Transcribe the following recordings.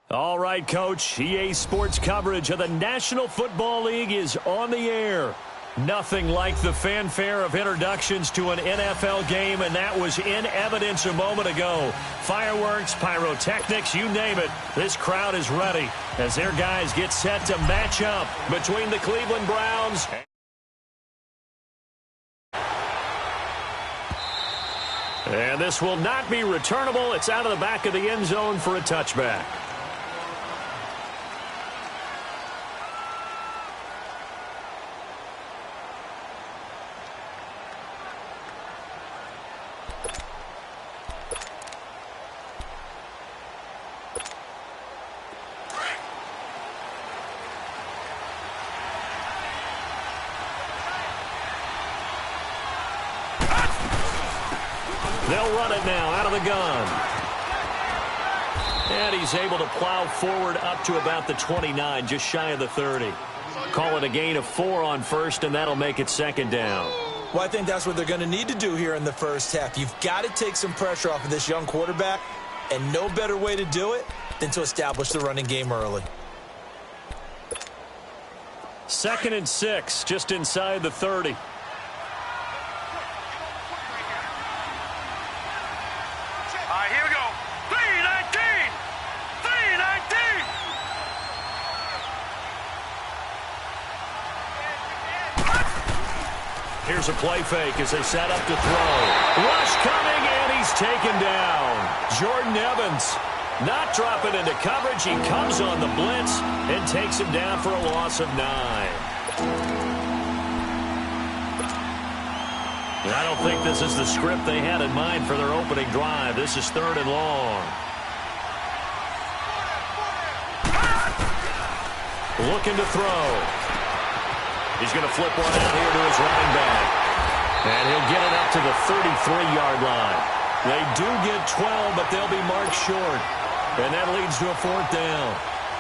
All right, Coach. EA Sports coverage of the National Football League is on the air. Nothing like the fanfare of introductions to an NFL game, and that was in evidence a moment ago. Fireworks, pyrotechnics, you name it. This crowd is ready as their guys get set to match up between the Cleveland Browns. And this will not be returnable. It's out of the back of the end zone for a touchback. They'll run it now out of the gun. And he's able to plow forward up to about the 29, just shy of the 30. Call it a gain of 4 on first, and that'll make it second down. Well, I think that's what they're going to need to do here in the first half. You've got to take some pressure off of this young quarterback, and no better way to do it than to establish the running game early. 2nd and 6, just inside the 30. Here's a play fake as they set up to throw. Rush coming, and he's taken down. Jordan Evans not dropping into coverage. He comes on the blitz and takes him down for a loss of 9. And I don't think this is the script they had in mind for their opening drive. This is 3rd and long. Looking to throw. He's going to flip one out here to his running back. And he'll get it up to the 33-yard line. They do get 12, but they'll be marked short. And that leads to a 4th down.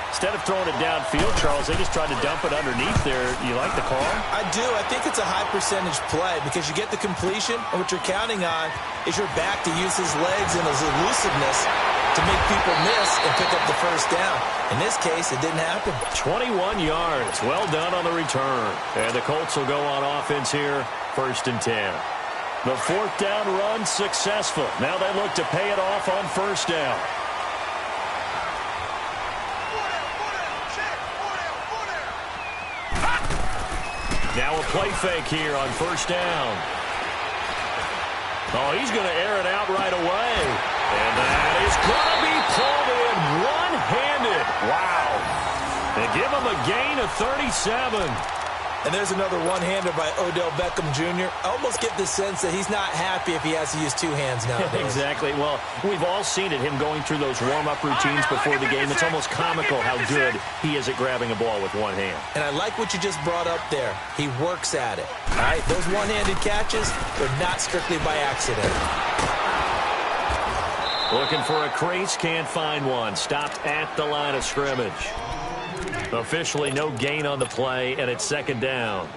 Instead of throwing it downfield, Charles, they just tried to dump it underneath there. You like the call? I do. I think it's a high-percentage play because you get the completion, and what you're counting on is your back to use his legs and his elusiveness to make people miss and pick up the first down. In this case, it didn't happen. 21 yards. Well done on the return. And the Colts will go on offense here, 1st and 10. The 4th down run successful. Now they look to pay it off on 1st down. Now a play fake here on 1st down. Oh, he's going to air it out right away. And that is going to be pulled in one-handed. Wow. They give him a gain of 37. And there's another one-hander by Odell Beckham Jr. I almost get the sense that he's not happy if he has to use 2 hands nowadays. Exactly. Well, we've all seen it, him going through those warm-up routines before the game. It's almost comical how good he is at grabbing a ball with one hand. And I like what you just brought up there. He works at it. All right, those one-handed catches, they're not strictly by accident. Looking for a crease, can't find one. Stopped at the line of scrimmage. Officially no gain on the play, and it's 2nd down.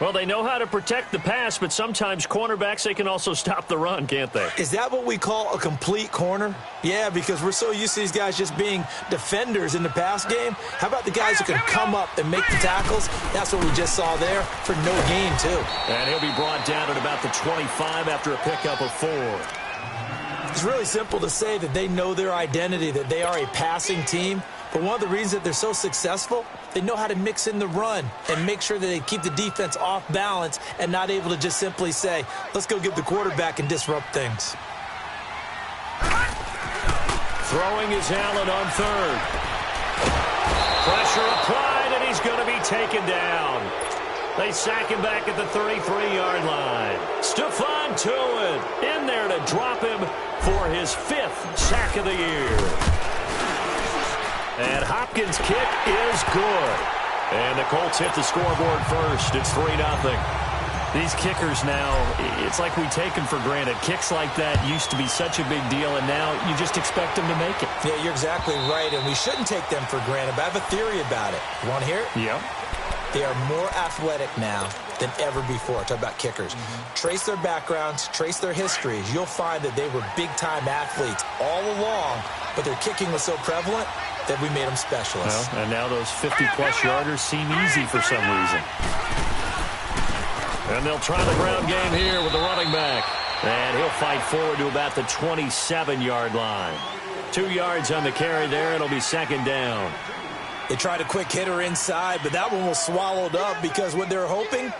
Well, they know how to protect the pass, but sometimes cornerbacks, they can also stop the run, can't they? Is that what we call a complete corner? Yeah, because we're so used to these guys just being defenders in the pass game. How about the guys who can come up and make the tackles? That's what we just saw there for no gain, too. And he'll be brought down at about the 25 after a pickup of 4. It's really simple to say that they know their identity, that they are a passing team. But one of the reasons that they're so successful, they know how to mix in the run and make sure that they keep the defense off balance and not able to just simply say, let's go get the quarterback and disrupt things. Throwing is Allen on 3rd. Pressure applied, and he's going to be taken down. They sack him back at the 33-yard line. Stephon Tuitt in there to drop him for his 5th sack of the year. And Hopkins' kick is good. And the Colts hit the scoreboard first. It's 3-0. These kickers now, it's like we take them for granted. Kicks like that used to be such a big deal, and now you just expect them to make it. Yeah, you're exactly right, and we shouldn't take them for granted, but I have a theory about it. You want to hear it? Yeah. They are more athletic now than ever before. Talk about kickers. Trace their backgrounds, trace their histories. You'll find that they were big-time athletes all along, but their kicking was so prevalent that we made them specialists. Well, and now those 50-plus yarders seem easy for some reason. And they'll try the ground game here with the running back. And he'll fight forward to about the 27-yard line. 2 yards on the carry there. It'll be second down. They tried a quick hitter inside, but that one was swallowed up because what they're hoping,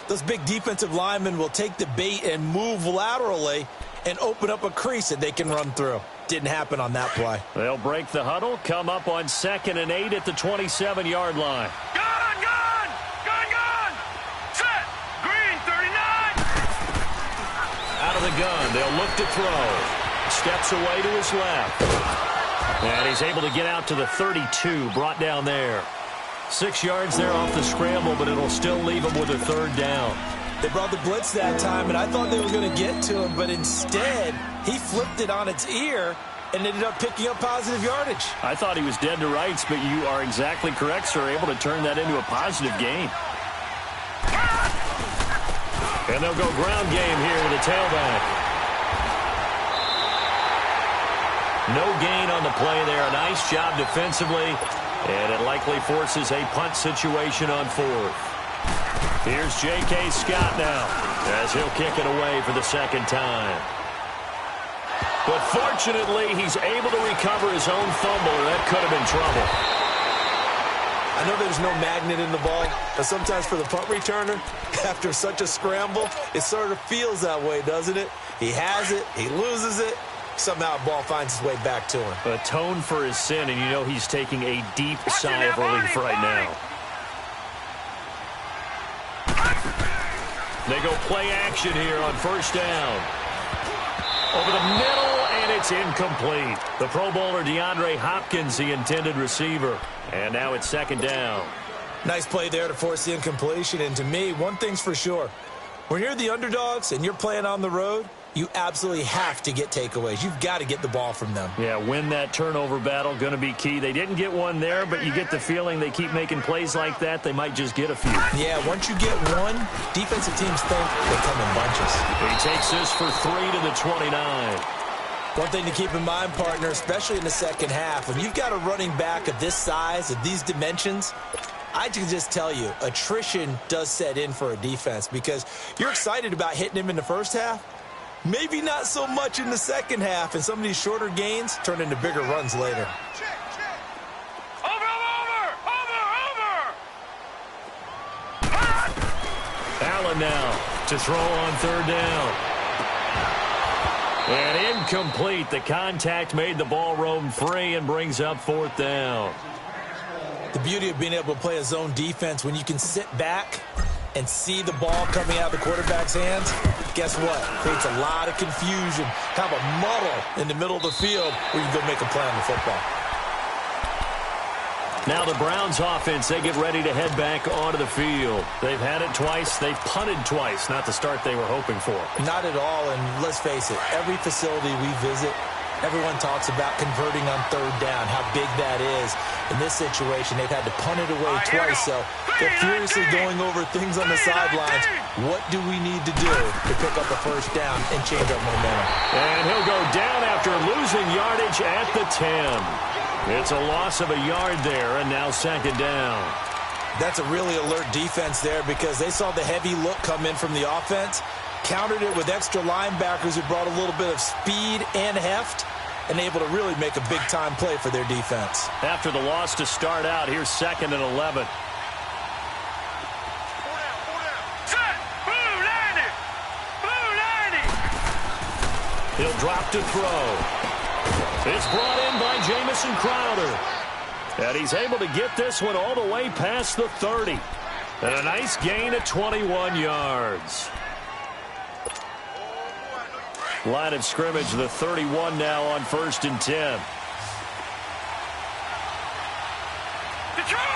those big defensive linemen will take the bait and move laterally and open up a crease that they can run through. Didn't happen on that play. They'll break the huddle, come up on 2nd and 8 at the 27-yard line. Set! Green, 39! Out of the gun, they'll look to throw. Steps away to his left. And he's able to get out to the 32, brought down there. 6 yards there off the scramble, but it'll still leave him with a third down. They brought the blitz that time, and I thought they were going to get to him, but instead, he flipped it on its ear and ended up picking up positive yardage. I thought he was dead to rights, but you are exactly correct, sir, able to turn that into a positive gain. And they'll go ground game here with a tailback. No gain on the play there. A nice job defensively, and it likely forces a punt situation on 4th. Here's J.K. Scott now as he'll kick it away for the second time. But fortunately, he's able to recover his own fumble, or that could have been trouble. I know there's no magnet in the ball, but sometimes for the punt returner, after such a scramble, it sort of feels that way, doesn't it? He has it, he loses it, somehow the ball finds its way back to him. Atone for his sin, and you know he's taking a deep sigh of relief right now. They go play action here on first down. Over the middle, and it's incomplete. The Pro Bowler DeAndre Hopkins, the intended receiver. And now it's second down. Nice play there to force the incompletion, and to me, one thing's for sure. When you're the underdogs and you're playing on the road, you absolutely have to get takeaways. You've got to get the ball from them. Yeah, win that turnover battle, going to be key. They didn't get one there, but you get the feeling they keep making plays like that, they might just get a few. Yeah, once you get one, defensive teams think they come in bunches. He takes this for 3 to the 29. One thing to keep in mind, partner, especially in the second half, when you've got a running back of this size, of these dimensions, I can just tell you, attrition does set in for a defense because you're excited about hitting him in the first half. Maybe not so much in the second half, and some of these shorter gains turn into bigger runs later. Over! Allen now to throw on third down. And incomplete. The contact made the ball roam free and brings up 4th down. The beauty of being able to play a zone defense when you can sit back and see the ball coming out of the quarterback's hands, guess what? Creates a lot of confusion, kind of a muddle in the middle of the field where you can go make a play on the football. Now the Browns offense, they get ready to head back onto the field. They've had it twice. They've punted twice. Not the start they were hoping for. Not at all, and let's face it, every facility we visit, everyone talks about converting on third down, how big that is. In this situation, they've had to punt it away twice, so they're furiously going over things on the sidelines. What do we need to do to pick up a first down and change our momentum? And he'll go down after losing yardage at the 10. It's a loss of a yard there, and now second down. That's a really alert defense there because they saw the heavy look come in from the offense, countered it with extra linebackers who brought a little bit of speed and heft, and able to really make a big-time play for their defense. After the loss to start out, here's 2nd and 11. Set! Blue 90! He'll drop to throw. It's brought in by Jamison Crowder. And he's able to get this one all the way past the 30. And a nice gain of 21 yards. Line of scrimmage, the 31 now on 1st and 10. Detroit!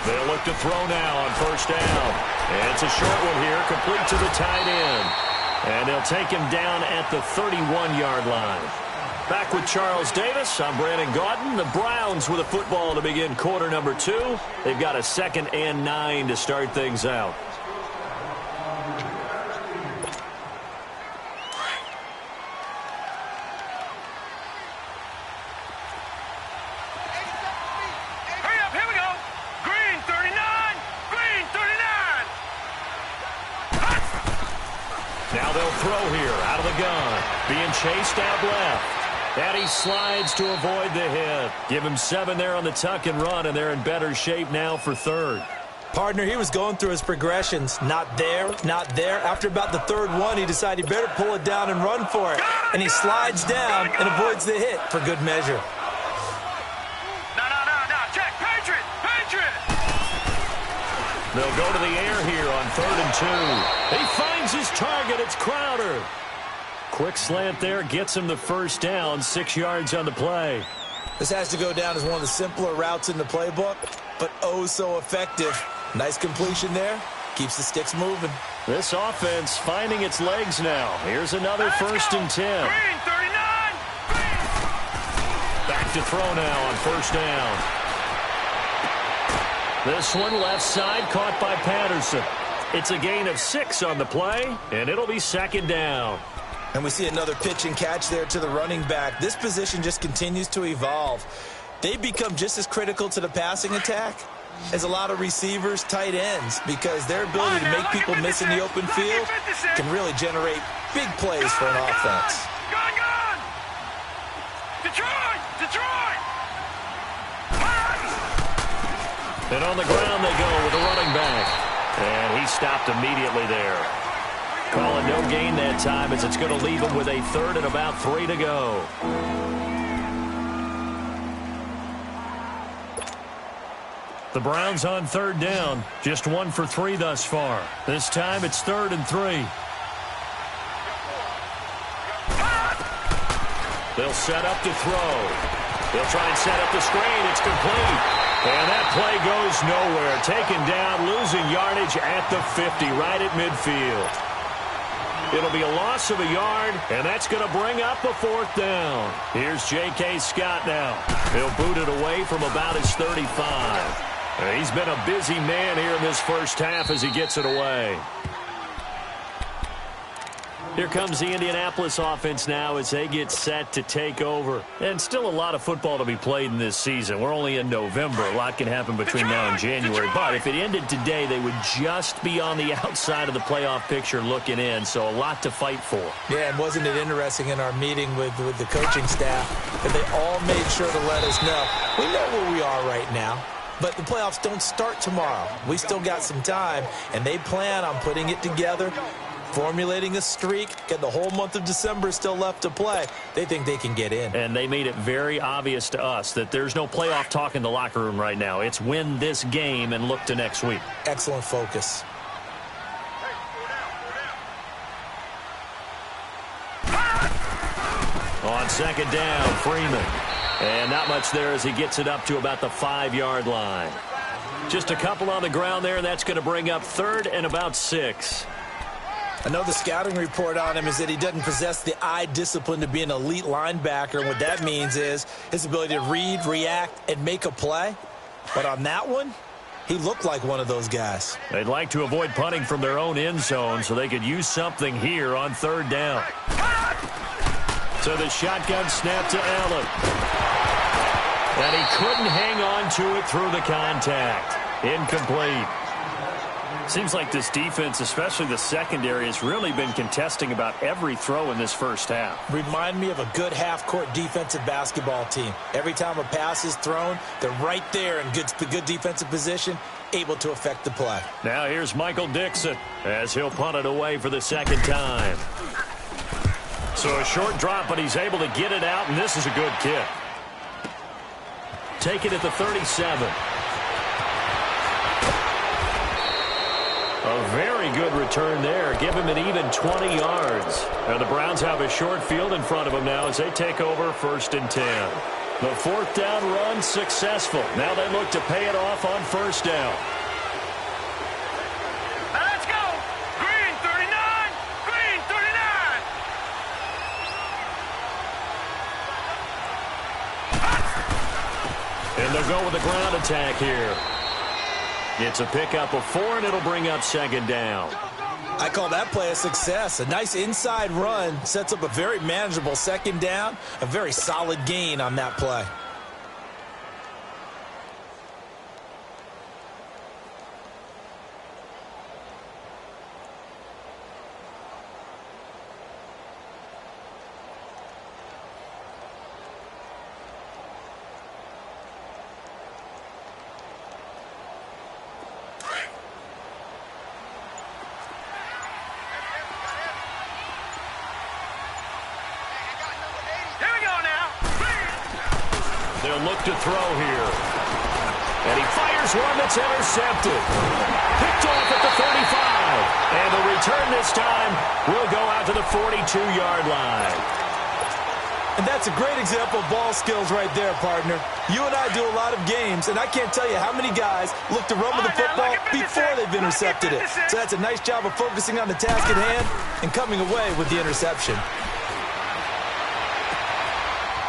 They'll look to throw now on first down. And it's a short one here, complete to the tight end. And they'll take him down at the 31-yard line. Back with Charles Davis, I'm Brandon Gaudin. The Browns with a football to begin quarter number 2. They've got a 2nd and 9 to start things out. gun. Being chased out left. And he slides to avoid the hit. Give him 7 there on the tuck and run, and they're in better shape now for third. Partner, he was going through his progressions. Not there, not there. After about the third one, he decided he better pull it down and run for it. And he slides down and avoids the hit for good measure. No. Check. Patriot. They'll go to the air here on 3rd and 2. He finds his target. It's Crowder. Quick slant there, gets him the first down, 6 yards on the play. This has to go down as one of the simpler routes in the playbook, but oh so effective. Nice completion there. Keeps the sticks moving. This offense finding its legs now. Here's another 1st and 10. Green 39. Back to throw now on 1st down. This one left side caught by Patterson. It's a gain of 6 on the play, and it'll be 2nd down. And we see another pitch and catch there to the running back. This position just continues to evolve. They become just as critical to the passing attack as a lot of receivers, tight ends, because their ability to make people miss in the open field can really generate big plays for an offense. Gun. Detroit. And on the ground they go with the running back. And he stopped immediately there. Calling no gain that time as it's going to leave him with a 3rd and about 3 to go. The Browns on 3rd down. Just 1 for 3 thus far. This time it's 3rd and 3. They'll set up to throw. They'll try and set up the screen. It's complete. And that play goes nowhere. Taken down, losing yardage at the 50, right at midfield. It'll be a loss of a yard, and that's going to bring up a 4th down. Here's J.K. Scott now. He'll boot it away from about his 35. He's been a busy man here in this first half as he gets it away. Here comes the Indianapolis offense now as they get set to take over. And still a lot of football to be played in this season. We're only in November. A lot can happen between now and January. But if it ended today, they would just be on the outside of the playoff picture looking in. So a lot to fight for. Yeah, and wasn't it interesting in our meeting with the coaching staff that they all made sure to let us know. We know where we are right now. But the playoffs don't start tomorrow. We still got some time, and they plan on putting it together, formulating a streak, getting the whole month of December still left to play. They think they can get in. And they made it very obvious to us that there's no playoff talk in the locker room right now. It's win this game and look to next week. Excellent focus. On 2nd down, Freeman. And not much there as he gets it up to about the 5-yard line. Just a couple on the ground there, and that's going to bring up 3rd and about 6. I know the scouting report on him is that he doesn't possess the eye discipline to be an elite linebacker. And what that means is his ability to read, react, and make a play. But on that one, he looked like one of those guys. They'd like to avoid punting from their own end zone so they could use something here on 3rd down. So the shotgun snap to Allen. And he couldn't hang on to it through the contact. Incomplete. Seems like this defense, especially the secondary, has really been contesting about every throw in this first half. Remind me of a good half-court defensive basketball team. Every time a pass is thrown, they're right there in good defensive position, able to affect the play. Now here's Michael Dixon as he'll punt it away for the 2nd time. So a short drop, but he's able to get it out, and this is a good kick. Take it at the 37. A very good return there. Give him an even 20 yards. And the Browns have a short field in front of them now as they take over 1st and 10. The 4th down run successful. Now they look to pay it off on 1st down. Let's go. Green 39. Green 39. And they'll go with the ground attack here. It's a pickup of 4, and it'll bring up 2nd down. I call that play a success. A nice inside run sets up a very manageable 2nd down. A very solid gain on that play. They'll look to throw here. And he fires one that's intercepted. Picked off at the 35. And the return this time will go out to the 42-yard line. And that's a great example of ball skills right there, partner. You and I do a lot of games, and I can't tell you how many guys look to run with the football before they've intercepted it. So that's a nice job of focusing on the task at hand and coming away with the interception.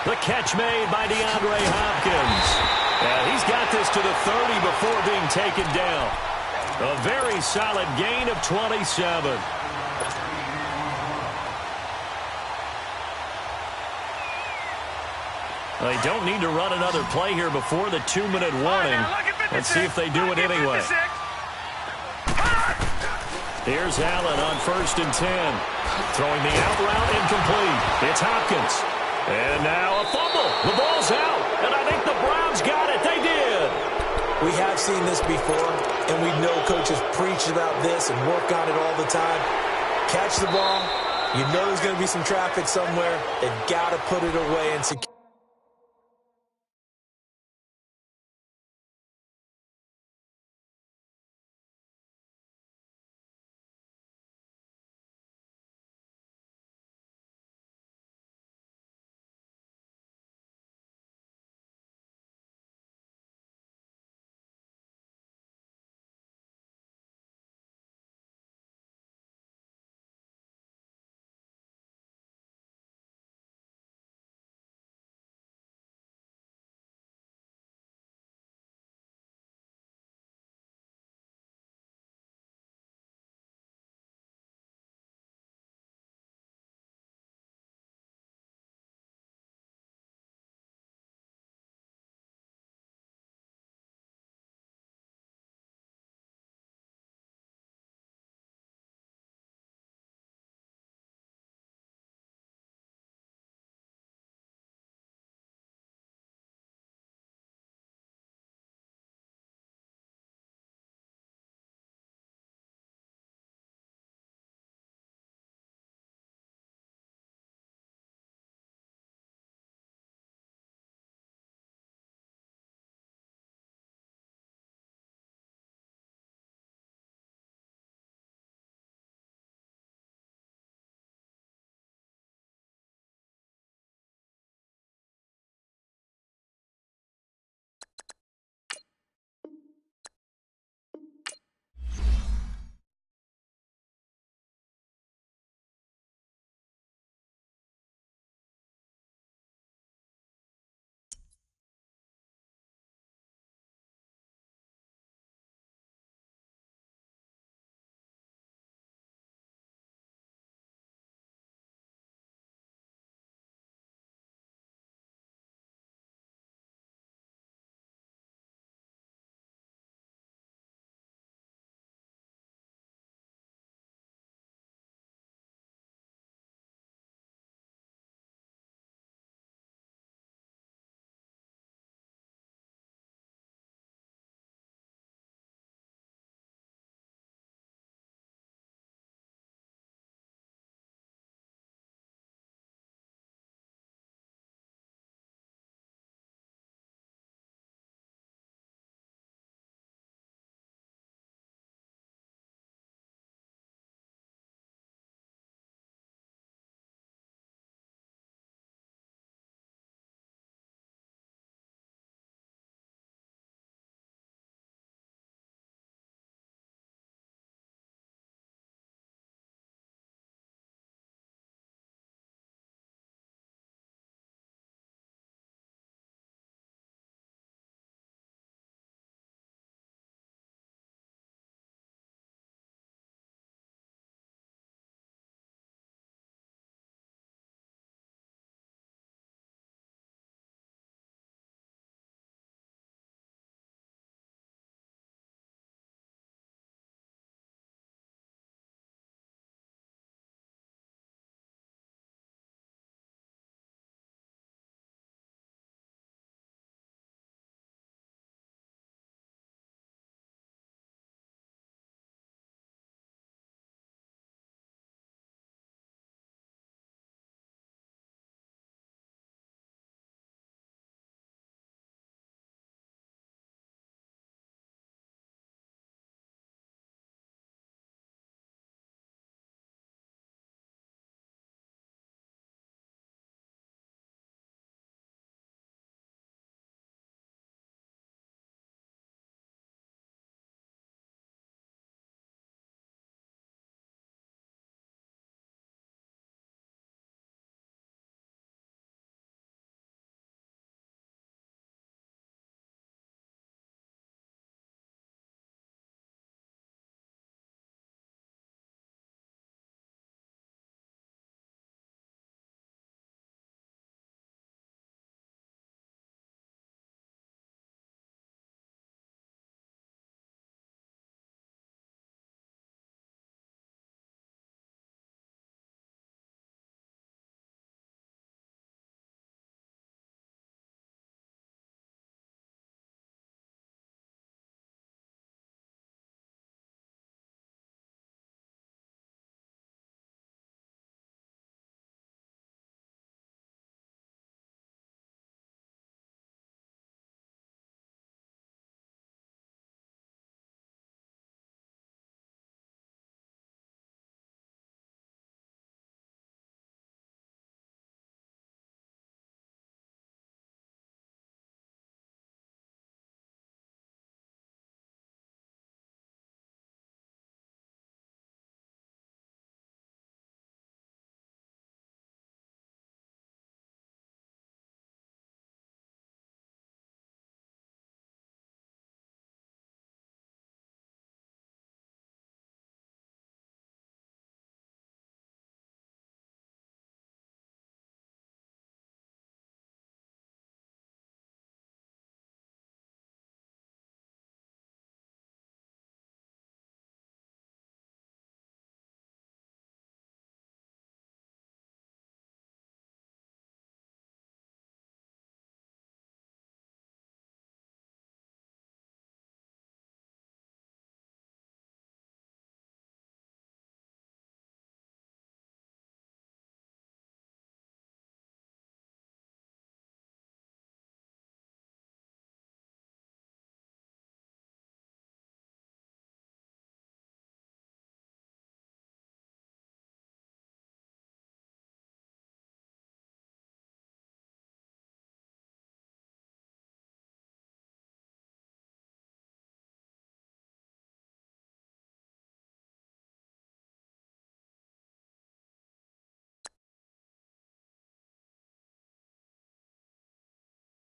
The catch made by DeAndre Hopkins. And he's got this to the 30 before being taken down. A very solid gain of 27. They don't need to run another play here before the 2-minute warning. Let's see if they do it anyway. Here's Allen on 1st and 10. Throwing the out route incomplete. It's Hopkins. And now a fumble. The ball's out. And I think the Browns got it. They did. We have seen this before, and we know coaches preach about this and work on it all the time. Catch the ball. You know there's going to be some traffic somewhere. They've got to put it away and secure.